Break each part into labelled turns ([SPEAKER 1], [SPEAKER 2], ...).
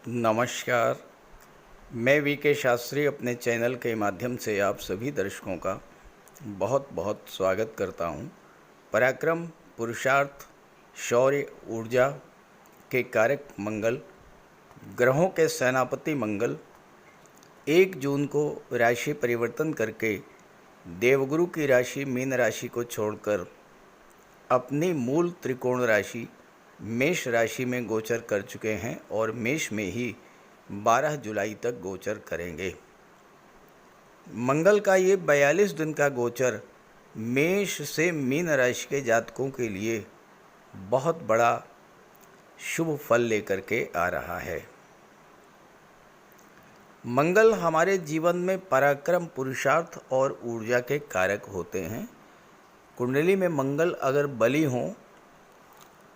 [SPEAKER 1] नमस्कार। मैं वी.के. शास्त्री अपने चैनल के माध्यम से आप सभी दर्शकों का बहुत बहुत स्वागत करता हूं। पराक्रम, पुरुषार्थ, शौर्य, ऊर्जा के कारक मंगल, ग्रहों के सेनापति मंगल 1 जून को राशि परिवर्तन करके देवगुरु की राशि मीन राशि को छोड़कर अपनी मूल त्रिकोण राशि मेष राशि में गोचर कर चुके हैं और मेष में ही 12 जुलाई तक गोचर करेंगे। मंगल का ये 42 दिन का गोचर मेष से मीन राशि के जातकों के लिए बहुत बड़ा शुभ फल लेकर के आ रहा है। मंगल हमारे जीवन में पराक्रम, पुरुषार्थ और ऊर्जा के कारक होते हैं। कुंडली में मंगल अगर बली हों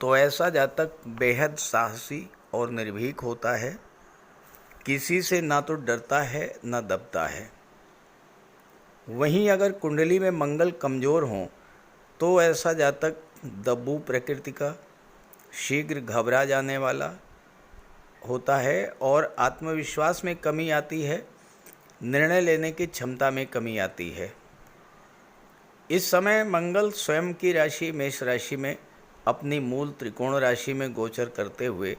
[SPEAKER 1] तो ऐसा जातक बेहद साहसी और निर्भीक होता है, किसी से ना तो डरता है ना दबता है। वहीं अगर कुंडली में मंगल कमज़ोर हों तो ऐसा जातक दब्बू प्रकृति का, शीघ्र घबरा जाने वाला होता है और आत्मविश्वास में कमी आती है, निर्णय लेने की क्षमता में कमी आती है। इस समय मंगल स्वयं की राशि मेष राशि में अपनी मूल त्रिकोण राशि में गोचर करते हुए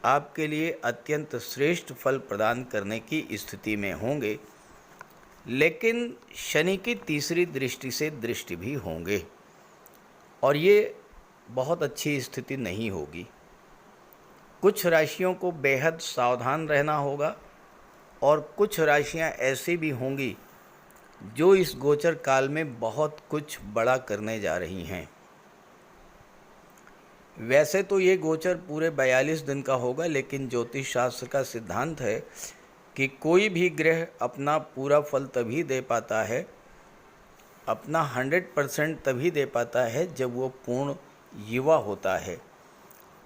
[SPEAKER 1] आपके लिए अत्यंत श्रेष्ठ फल प्रदान करने की स्थिति में होंगे, लेकिन शनि की तीसरी दृष्टि से दृष्टि भी होंगे और ये बहुत अच्छी स्थिति नहीं होगी। कुछ राशियों को बेहद सावधान रहना होगा और कुछ राशियां ऐसी भी होंगी जो इस गोचर काल में बहुत कुछ बड़ा करने जा रही हैं। वैसे तो ये गोचर पूरे 42 दिन का होगा, लेकिन ज्योतिष शास्त्र का सिद्धांत है कि कोई भी ग्रह अपना पूरा फल तभी दे पाता है, अपना 100% तभी दे पाता है जब वो पूर्ण युवा होता है।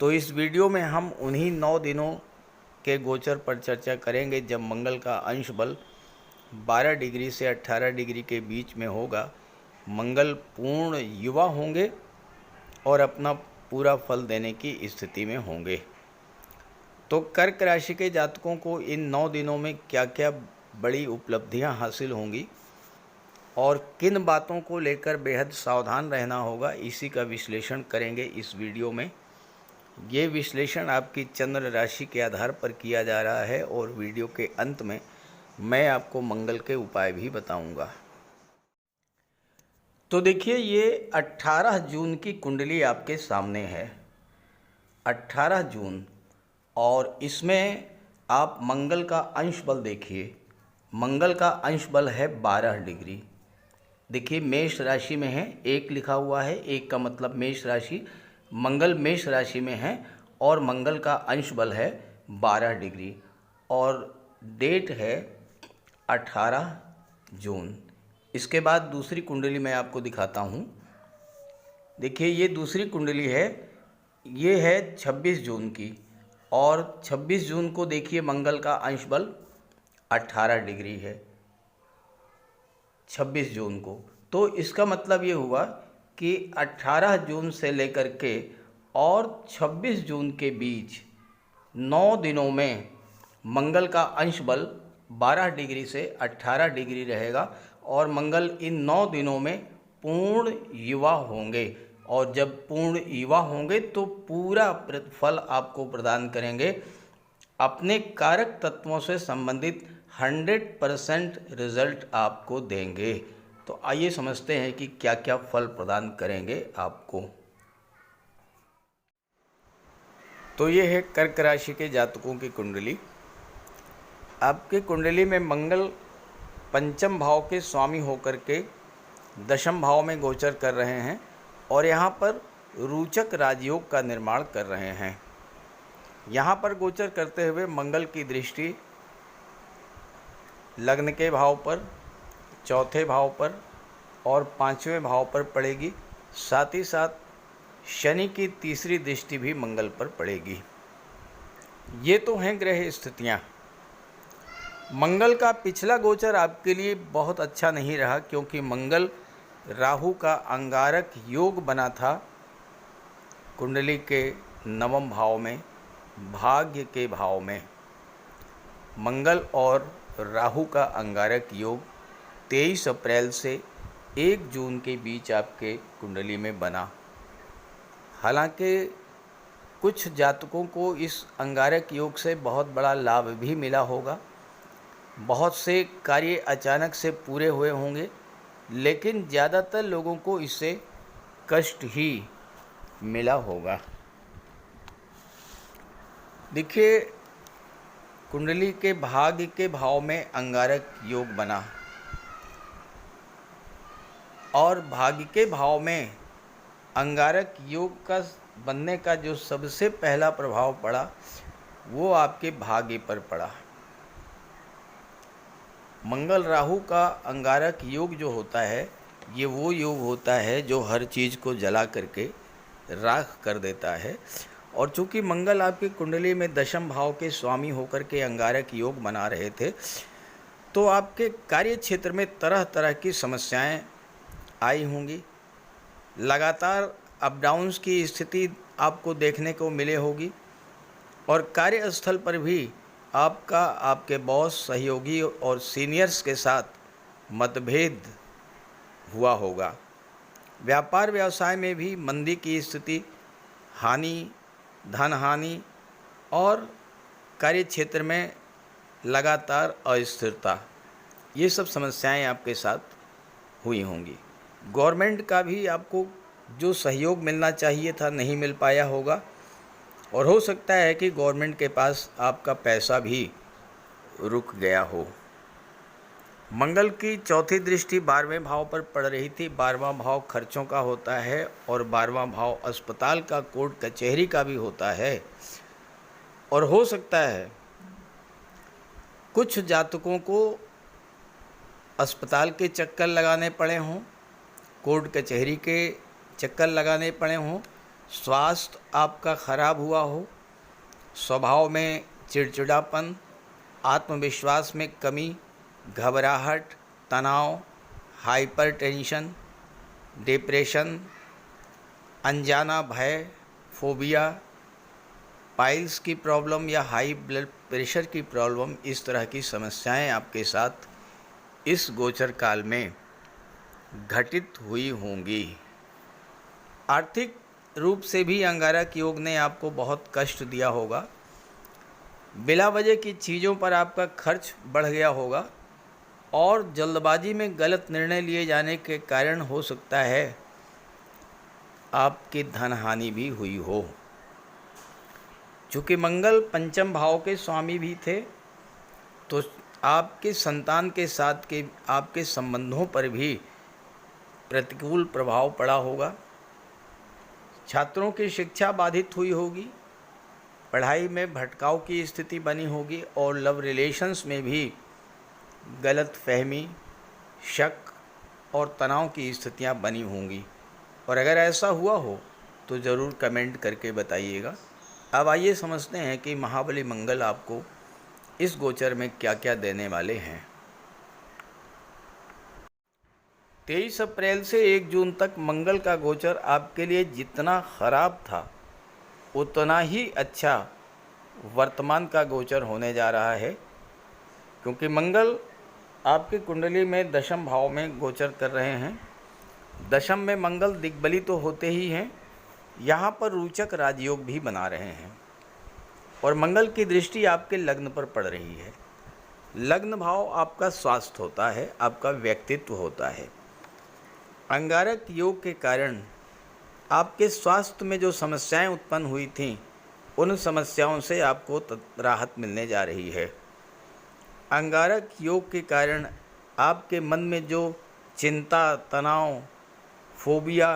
[SPEAKER 1] तो इस वीडियो में हम उन्हीं 9 दिनों के गोचर पर चर्चा करेंगे जब मंगल का अंश बल 12 डिग्री से 18 डिग्री के बीच में होगा। मंगल पूर्ण युवा होंगे और अपना पूरा फल देने की स्थिति में होंगे। तो कर्क राशि के जातकों को इन 9 दिनों में क्या क्या बड़ी उपलब्धियां हासिल होंगी और किन बातों को लेकर बेहद सावधान रहना होगा, इसी का विश्लेषण करेंगे इस वीडियो में। ये विश्लेषण आपकी चंद्र राशि के आधार पर किया जा रहा है और वीडियो के अंत में मैं आपको मंगल के उपाय भी बताऊंगा। तो देखिए, ये 18 जून की कुंडली आपके सामने है। 18 जून, और इसमें आप मंगल का अंश बल देखिए। मंगल का अंश बल है 12 डिग्री। देखिए, मेष राशि में है, 1 लिखा हुआ है, 1 का मतलब मेष राशि। मंगल मेष राशि में है और मंगल का अंश बल है 12 डिग्री और डेट है 18 जून। इसके बाद दूसरी कुंडली मैं आपको दिखाता हूँ। देखिए, ये दूसरी कुंडली है, ये है 26 जून की और 26 जून को देखिए मंगल का अंश बल 18 डिग्री है 26 जून को। तो इसका मतलब ये हुआ कि 18 जून से लेकर के और 26 जून के बीच 9 दिनों में मंगल का अंश बल 12 डिग्री से 18 डिग्री रहेगा और मंगल इन 9 दिनों में पूर्ण युवा होंगे और जब पूर्ण युवा होंगे तो पूरा फल आपको प्रदान करेंगे। अपने कारक तत्वों से संबंधित 100% रिजल्ट आपको देंगे। तो आइए समझते हैं कि क्या क्या फल प्रदान करेंगे आपको। तो ये है कर्क राशि के जातकों की कुंडली। आपकी कुंडली में मंगल पंचम भाव के स्वामी होकर के दशम भाव में गोचर कर रहे हैं और यहाँ पर रोचक राजयोग का निर्माण कर रहे हैं। यहाँ पर गोचर करते हुए मंगल की दृष्टि लग्न के भाव पर, चौथे भाव पर और 5वें भाव पर पड़ेगी। साथ ही साथ शनि की तीसरी दृष्टि भी मंगल पर पड़ेगी। ये तो हैं ग्रह स्थितियाँ। मंगल का पिछला गोचर आपके लिए बहुत अच्छा नहीं रहा क्योंकि मंगल राहु का अंगारक योग बना था कुंडली के 9वें भाव में, भाग्य के भाव में। मंगल और राहु का अंगारक योग 23 अप्रैल से 1 जून के बीच आपके कुंडली में बना। हालांकि कुछ जातकों को इस अंगारक योग से बहुत बड़ा लाभ भी मिला होगा, बहुत से कार्य अचानक से पूरे हुए होंगे, लेकिन ज़्यादातर लोगों को इससे कष्ट ही मिला होगा। देखिए, कुंडली के भाग्य के भाव में अंगारक योग बना और भाग्य के भाव में अंगारक योग का बनने का जो सबसे पहला प्रभाव पड़ा वो आपके भाग्य पर पड़ा। मंगल राहु का अंगारक योग जो होता है, ये वो योग होता है जो हर चीज़ को जला करके राख कर देता है। और चूँकि मंगल आपकी कुंडली में दशम भाव के स्वामी होकर के अंगारक योग बना रहे थे, तो आपके कार्य क्षेत्र में तरह तरह की समस्याएं आई होंगी। लगातार अप डाउन्स की स्थिति आपको देखने को मिले होगी और कार्यस्थल पर भी आपका आपके बॉस, सहयोगी और सीनियर्स के साथ मतभेद हुआ होगा। व्यापार व्यवसाय में भी मंदी की स्थिति, हानि, धन हानि और कार्य क्षेत्र में लगातार अस्थिरता, ये सब समस्याएं आपके साथ हुई होंगी। गवर्नमेंट का भी आपको जो सहयोग मिलना चाहिए था नहीं मिल पाया होगा और हो सकता है कि गवर्नमेंट के पास आपका पैसा भी रुक गया हो। मंगल की चौथी दृष्टि 12वें भाव पर पड़ रही थी। 12वां भाव खर्चों का होता है और 12वां भाव अस्पताल का, कोर्ट कचहरी का भी होता है। और हो सकता है कुछ जातकों को अस्पताल के चक्कर लगाने पड़े हों, कोर्ट कचहरी के चक्कर लगाने पड़े हों, स्वास्थ्य आपका खराब हुआ हो, स्वभाव में चिड़चिड़ापन, आत्मविश्वास में कमी, घबराहट, तनाव, हाइपरटेंशन, डिप्रेशन, अनजाना भय, फोबिया, पाइल्स की प्रॉब्लम या हाई ब्लड प्रेशर की प्रॉब्लम, इस तरह की समस्याएं आपके साथ इस गोचर काल में घटित हुई होंगी। आर्थिक रूप से भी अंगारक योग ने आपको बहुत कष्ट दिया होगा। बिला वजह की चीज़ों पर आपका खर्च बढ़ गया होगा और जल्दबाजी में गलत निर्णय लिए जाने के कारण हो सकता है आपकी धन हानि भी हुई हो। चूँकि मंगल पंचम भाव के स्वामी भी थे, तो आपके संतान के साथ के आपके संबंधों पर भी प्रतिकूल प्रभाव पड़ा होगा। छात्रों की शिक्षा बाधित हुई होगी, पढ़ाई में भटकाव की स्थिति बनी होगी और लव रिलेशंस में भी गलत फहमी, शक और तनाव की स्थितियां बनी होंगी। और अगर ऐसा हुआ हो तो ज़रूर कमेंट करके बताइएगा। अब आइए समझते हैं कि महाबली मंगल आपको इस गोचर में क्या क्या देने वाले हैं। 23 अप्रैल से 1 जून तक मंगल का गोचर आपके लिए जितना खराब था उतना ही अच्छा वर्तमान का गोचर होने जा रहा है, क्योंकि मंगल आपकी कुंडली में दशम भाव में गोचर कर रहे हैं। दशम में मंगल दिग्बली तो होते ही हैं, यहाँ पर रोचक राजयोग भी बना रहे हैं और मंगल की दृष्टि आपके लग्न पर पड़ रही है। लग्न भाव आपका स्वास्थ्य होता है, आपका व्यक्तित्व होता है। अंगारक योग के कारण आपके स्वास्थ्य में जो समस्याएं उत्पन्न हुई थीं, उन समस्याओं से आपको राहत मिलने जा रही है। अंगारक योग के कारण आपके मन में जो चिंता, तनाव, फोबिया,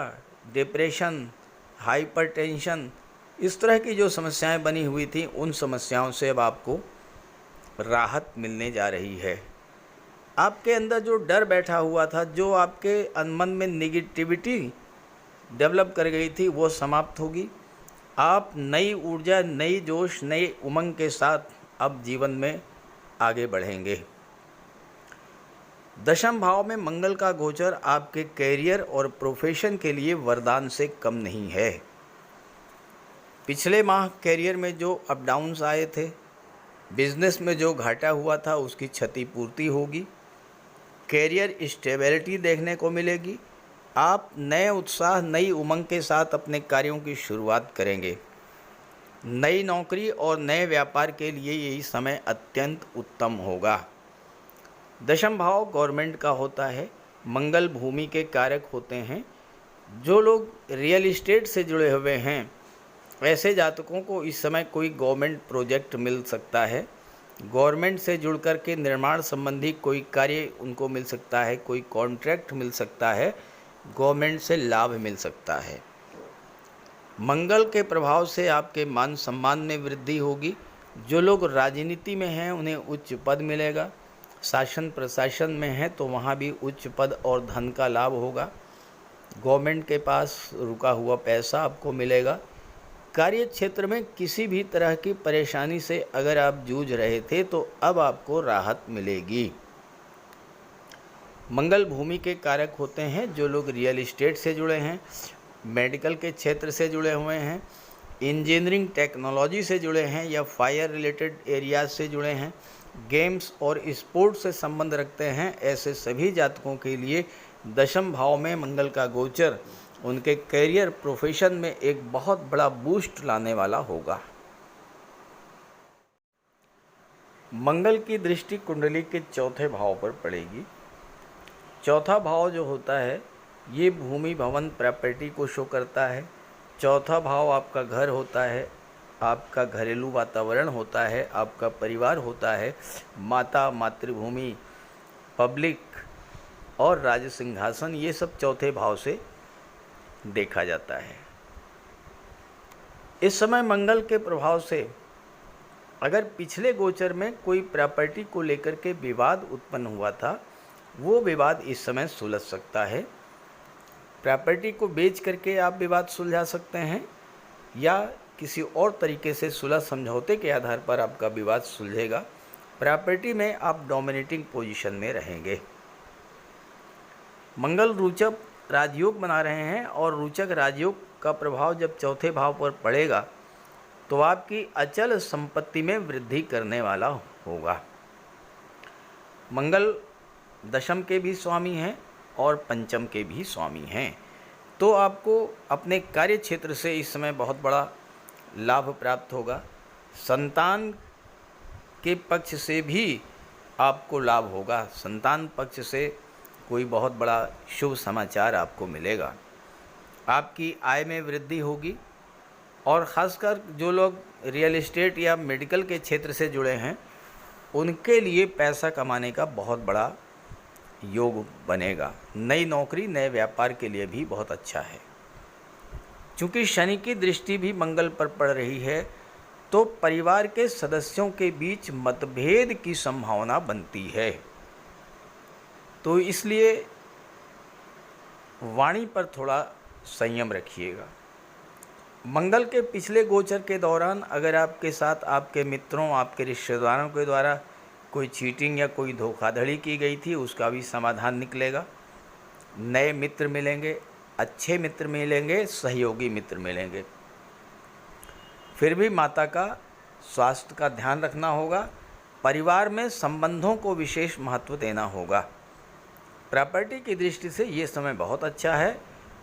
[SPEAKER 1] डिप्रेशन, हाइपरटेंशन, इस तरह की जो समस्याएं बनी हुई थी, उन समस्याओं से अब आपको राहत मिलने जा रही है। आपके अंदर जो डर बैठा हुआ था, जो आपके मन में नेगेटिविटी डेवलप कर गई थी, वो समाप्त होगी। आप नई ऊर्जा, नई जोश, नई उमंग के साथ अब जीवन में आगे बढ़ेंगे। दशम भाव में मंगल का गोचर आपके कैरियर और प्रोफेशन के लिए वरदान से कम नहीं है। पिछले माह कैरियर में जो अप डाउन्स आए थे, बिजनेस में जो घाटा हुआ था उसकी क्षतिपूर्ति होगी। कैरियर स्टेबिलिटी देखने को मिलेगी। आप नए उत्साह, नई उमंग के साथ अपने कार्यों की शुरुआत करेंगे। नई नौकरी और नए व्यापार के लिए यही समय अत्यंत उत्तम होगा। दशम भाव गवर्नमेंट का होता है, मंगल भूमि के कारक होते हैं। जो लोग रियल इस्टेट से जुड़े हुए हैं, ऐसे जातकों को इस समय कोई गवर्नमेंट प्रोजेक्ट मिल सकता है। गवर्नमेंट से जुड़ कर के निर्माण संबंधी कोई कार्य उनको मिल सकता है, कोई कॉन्ट्रैक्ट मिल सकता है, गवर्नमेंट से लाभ मिल सकता है। मंगल के प्रभाव से आपके मान सम्मान में वृद्धि होगी। जो लोग राजनीति में हैं उन्हें उच्च पद मिलेगा। शासन प्रशासन में हैं तो वहाँ भी उच्च पद और धन का लाभ होगा। गवर्नमेंट के पास रुका हुआ पैसा आपको मिलेगा। कार्य क्षेत्र में किसी भी तरह की परेशानी से अगर आप जूझ रहे थे तो अब आपको राहत मिलेगी। मंगल भूमि के कारक होते हैं। जो लोग रियल इस्टेट से जुड़े हैं, मेडिकल के क्षेत्र से जुड़े हुए हैं, इंजीनियरिंग टेक्नोलॉजी से जुड़े हैं या फायर रिलेटेड एरियाज से जुड़े हैं, गेम्स और स्पोर्ट्स से संबंध रखते हैं, ऐसे सभी जातकों के लिए दशम भाव में मंगल का गोचर उनके करियर प्रोफेशन में एक बहुत बड़ा बूस्ट लाने वाला होगा। मंगल की दृष्टि कुंडली के चौथे भाव पर पड़ेगी। चौथा भाव जो होता है ये भूमि भवन प्रॉपर्टी को शो करता है। चौथा भाव आपका घर होता है, आपका घरेलू वातावरण होता है, आपका परिवार होता है, माता, मातृभूमि, पब्लिक और राज सिंहासन, ये सब चौथे भाव से देखा जाता है। इस समय मंगल के प्रभाव से अगर पिछले गोचर में कोई प्रॉपर्टी को लेकर के विवाद उत्पन्न हुआ था, वो विवाद इस समय सुलझ सकता है। प्रॉपर्टी को बेच करके आप विवाद सुलझा सकते हैं या किसी और तरीके से सुलह समझौते के आधार पर आपका विवाद सुलझेगा। प्रॉपर्टी में आप डोमिनेटिंग पोजीशन में रहेंगे। मंगल रोचक राजयोग बना रहे हैं और रोचक राजयोग का प्रभाव जब चौथे भाव पर पड़ेगा तो आपकी अचल संपत्ति में वृद्धि करने वाला होगा। मंगल दशम के भी स्वामी हैं और पंचम के भी स्वामी हैं, तो आपको अपने कार्य क्षेत्र से इस समय बहुत बड़ा लाभ प्राप्त होगा। संतान के पक्ष से भी आपको लाभ होगा। संतान पक्ष से कोई बहुत बड़ा शुभ समाचार आपको मिलेगा। आपकी आय में वृद्धि होगी और ख़ासकर जो लोग रियल एस्टेट या मेडिकल के क्षेत्र से जुड़े हैं उनके लिए पैसा कमाने का बहुत बड़ा योग बनेगा। नई नौकरी, नए व्यापार के लिए भी बहुत अच्छा है। चूँकि शनि की दृष्टि भी मंगल पर पड़ रही है तो परिवार के सदस्यों के बीच मतभेद की संभावना बनती है, तो इसलिए वाणी पर थोड़ा संयम रखिएगा। मंगल के पिछले गोचर के दौरान अगर आपके साथ आपके मित्रों, आपके रिश्तेदारों के द्वारा कोई चीटिंग या कोई धोखाधड़ी की गई थी, उसका भी समाधान निकलेगा। नए मित्र मिलेंगे, अच्छे मित्र मिलेंगे, सहयोगी मित्र मिलेंगे। फिर भी माता का स्वास्थ्य का ध्यान रखना होगा। परिवार में संबंधों को विशेष महत्व देना होगा। प्रॉपर्टी की दृष्टि से ये समय बहुत अच्छा है।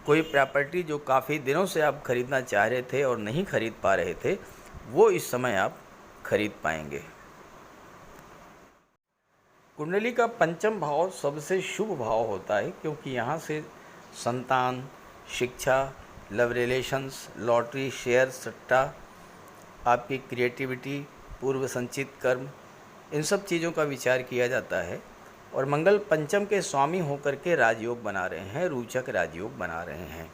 [SPEAKER 1] कोई प्रॉपर्टी जो काफ़ी दिनों से आप खरीदना चाह रहे थे और नहीं खरीद पा रहे थे, वो इस समय आप खरीद पाएंगे। कुंडली का पंचम भाव सबसे शुभ भाव होता है, क्योंकि यहाँ से संतान, शिक्षा, लव रिलेशंस, लॉटरी, शेयर, सट्टा, आपकी क्रिएटिविटी, पूर्व संचित कर्म, इन सब चीज़ों का विचार किया जाता है। और मंगल पंचम के स्वामी होकर के राजयोग बना रहे हैं, रोचक राजयोग बना रहे हैं।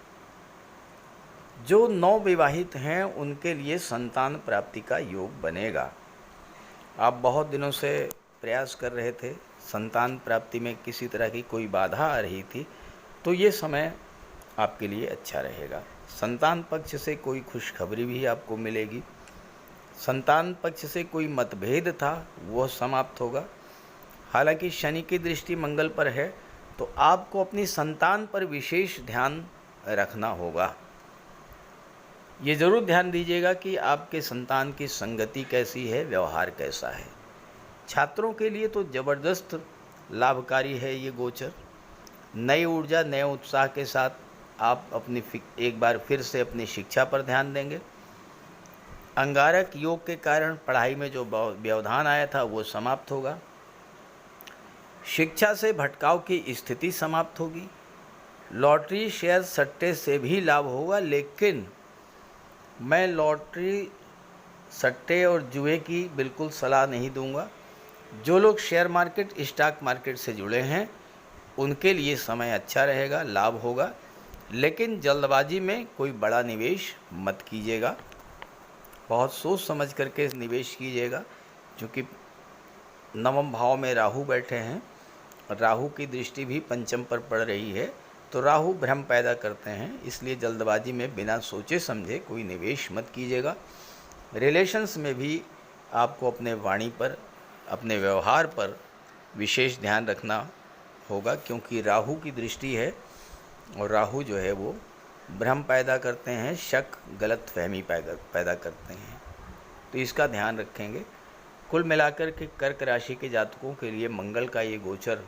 [SPEAKER 1] जो नवविवाहित हैं उनके लिए संतान प्राप्ति का योग बनेगा। आप बहुत दिनों से प्रयास कर रहे थे, संतान प्राप्ति में किसी तरह की कोई बाधा आ रही थी, तो ये समय आपके लिए अच्छा रहेगा। संतान पक्ष से कोई खुशखबरी भी आपको मिलेगी। संतान पक्ष से कोई मतभेद था वह समाप्त होगा। हालांकि शनि की दृष्टि मंगल पर है तो आपको अपनी संतान पर विशेष ध्यान रखना होगा। ये ज़रूर ध्यान दीजिएगा कि आपके संतान की संगति कैसी है, व्यवहार कैसा है। छात्रों के लिए तो ज़बरदस्त लाभकारी है ये गोचर। नई ऊर्जा, नए उत्साह के साथ आप एक बार फिर से अपनी शिक्षा पर ध्यान देंगे। अंगारक योग के कारण पढ़ाई में जो व्यवधान आया था वो समाप्त होगा। शिक्षा से भटकाव की स्थिति समाप्त होगी। लॉटरी, शेयर, सट्टे से भी लाभ होगा, लेकिन मैं लॉटरी, सट्टे और जुए की बिल्कुल सलाह नहीं दूंगा। जो लोग शेयर मार्केट, स्टॉक मार्केट से जुड़े हैं उनके लिए समय अच्छा रहेगा, लाभ होगा, लेकिन जल्दबाजी में कोई बड़ा निवेश मत कीजिएगा। बहुत सोच समझ करके निवेश कीजिएगा, क्योंकि नवम भाव में राहु बैठे हैं। राहु की दृष्टि भी पंचम पर पड़ रही है, तो राहु भ्रम पैदा करते हैं, इसलिए जल्दबाजी में बिना सोचे समझे कोई निवेश मत कीजिएगा। रिलेशंस में भी आपको अपने वाणी पर, अपने व्यवहार पर विशेष ध्यान रखना होगा, क्योंकि राहु की दृष्टि है और राहु जो है वो भ्रम पैदा करते हैं, शक, गलत फहमी पैदा करते हैं, तो इसका ध्यान रखेंगे। कुल मिलाकर के कर्क राशि के जातकों के लिए मंगल का ये गोचर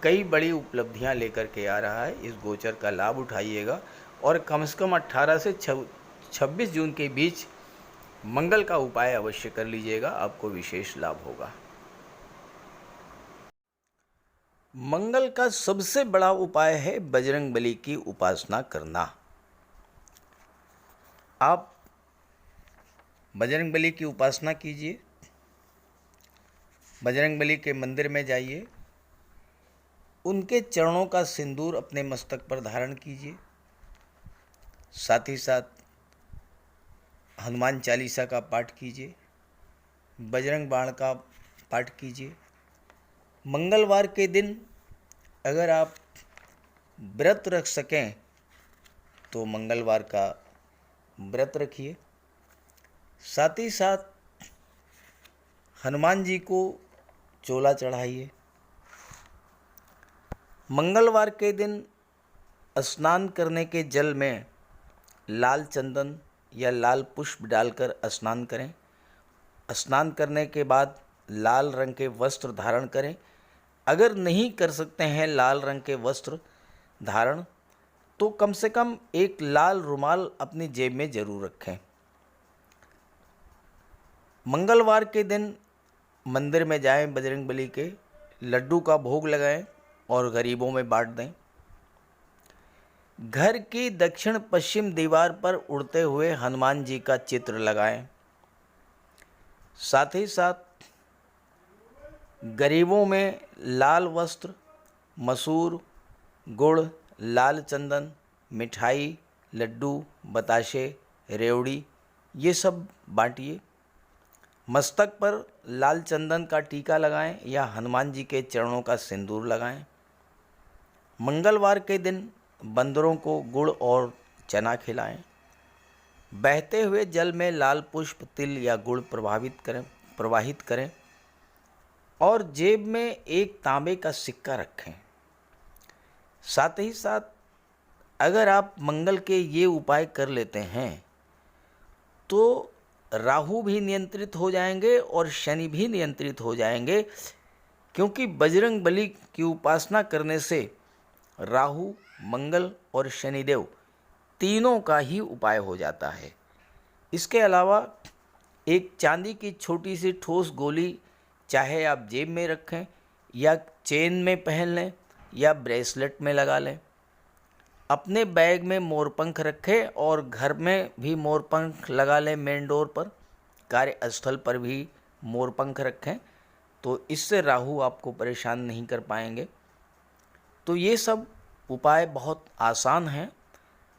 [SPEAKER 1] कई बड़ी उपलब्धियां लेकर के आ रहा है। इस गोचर का लाभ उठाइएगा और कम से कम 18 से 26 जून के बीच मंगल का उपाय अवश्य कर लीजिएगा, आपको विशेष लाभ होगा। मंगल का सबसे बड़ा उपाय है बजरंगबली की उपासना करना। आप बजरंगबली की उपासना कीजिए, बजरंगबली के मंदिर में जाइए, उनके चरणों का सिंदूर अपने मस्तक पर धारण कीजिए, साथ ही साथ हनुमान चालीसा का पाठ कीजिए, बजरंग बाण का पाठ कीजिए। मंगलवार के दिन अगर आप व्रत रख सकें तो मंगलवार का व्रत रखिए। साथ ही साथ हनुमान जी को चोला चढ़ाइए। मंगलवार के दिन स्नान करने के जल में लाल चंदन या लाल पुष्प डालकर स्नान करें। स्नान करने के बाद लाल रंग के वस्त्र धारण करें। अगर नहीं कर सकते हैं लाल रंग के वस्त्र धारण, तो कम से कम एक लाल रुमाल अपनी जेब में जरूर रखें। मंगलवार के दिन मंदिर में जाएं, बजरंगबली के लड्डू का भोग लगाएं और गरीबों में बांट दें। घर की दक्षिण पश्चिम दीवार पर उड़ते हुए हनुमान जी का चित्र लगाएं। साथ ही साथ गरीबों में लाल वस्त्र, मसूर, गुड़, लाल चंदन, मिठाई, लड्डू, बताशे, रेवड़ी, ये सब बांटिए। मस्तक पर लाल चंदन का टीका लगाएं या हनुमान जी के चरणों का सिंदूर लगाएं। मंगलवार के दिन बंदरों को गुड़ और चना खिलाएं। बहते हुए जल में लाल पुष्प, तिल या गुड़ प्रवाहित करें और जेब में एक तांबे का सिक्का रखें। साथ ही साथ अगर आप मंगल के ये उपाय कर लेते हैं तो राहु भी नियंत्रित हो जाएंगे और शनि भी नियंत्रित हो जाएंगे, क्योंकि बजरंग बली की उपासना करने से राहु, मंगल और शनिदेव तीनों का ही उपाय हो जाता है। इसके अलावा एक चांदी की छोटी सी ठोस गोली चाहे आप जेब में रखें या चेन में पहन लें या ब्रेसलेट में लगा लें। अपने बैग में मोरपंख रखें और घर में भी मोरपंख लगा लें। मेन डोर पर, कार्यस्थल पर भी मोरपंख रखें, तो इससे राहु आपको परेशान नहीं कर पाएंगे। तो ये सब उपाय बहुत आसान हैं।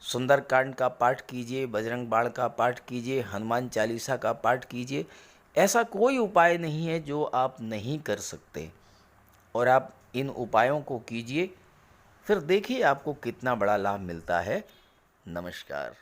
[SPEAKER 1] सुंदरकांड का पाठ कीजिए, बजरंग बाण का पाठ कीजिए, हनुमान चालीसा का पाठ कीजिए। ऐसा कोई उपाय नहीं है जो आप नहीं कर सकते, और आप इन उपायों को कीजिए, फिर देखिए आपको कितना बड़ा लाभ मिलता है। नमस्कार।